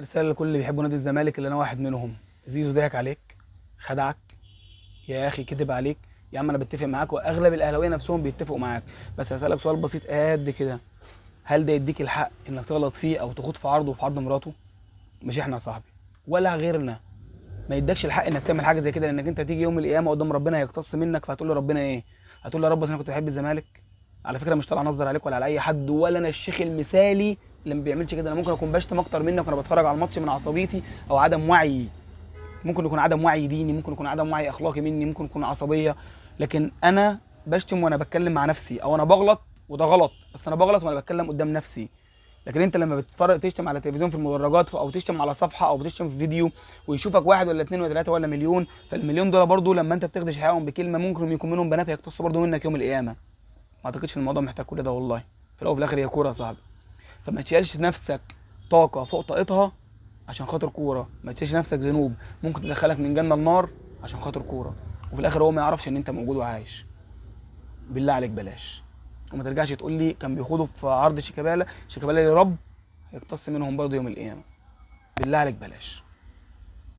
رسالة لكل اللي بيحبوا نادي الزمالك اللي انا واحد منهم. زيزو ضحك عليك، خدعك، يا اخي كذب عليك. يا عم انا بتفق معاك واغلب الاهلاويه نفسهم بيتفقوا معاك، بس هسألك سؤال بسيط قد كده. هل ده يديك الحق انك تغلط فيه او تخوض في عرضه وفي عرض مراته؟ مش احنا يا صاحبي ولا غيرنا. ما يدكش الحق انك تعمل حاجه زي كده، لانك انت هتيجي يوم القيامه قدام ربنا هيقتص منك، فهتقول له ربنا ايه؟ هتقول له يا رب أصل انا كنت بحب الزمالك. على فكره مش طالع انظر عليك ولا على اي حد، ولا انا الشيخ المثالي اللي ما بيعملش كده. انا ممكن اكون بشتم اكتر منك وانا بتفرج على الماتش من عصبيتي او عدم وعي. ممكن يكون عدم وعي ديني، ممكن يكون عدم وعي اخلاقي مني، ممكن يكون عصبيه. لكن انا بشتم وانا بتكلم مع نفسي، او انا بغلط وده غلط، بس انا بغلط وانا بتكلم قدام نفسي. لكن انت لما بتتفرج تشتم على التلفزيون في المدرجات او تشتم على صفحه او بتشتم في فيديو ويشوفك واحد ولا اتنين ولا تلاته ولا مليون، فالمليون دول برضو لما انت بتخدش حقهم بكلمه ممكن يكون منهم بنات هيقتصوا برضو منك يوم القيامه. ما اعتقدش ان الموضوع محتاج كل ده والله. في الاول وفي الاخر هي كوره يا صاحبي، فما تشيلش نفسك طاقه فوق طاقتها عشان خاطر كوره. ما تشيلش نفسك ذنوب ممكن تدخلك من جنه لنار عشان خاطر كوره، وفي الاخر هو ما يعرفش ان انت موجود وعايش. بالله عليك بلاش. وما ترجعش تقول لي كان بيخوضوا في عرض شيكابالا، شيكابالا يا رب هيقتص منهم برضه يوم القيامه. بالله عليك بلاش.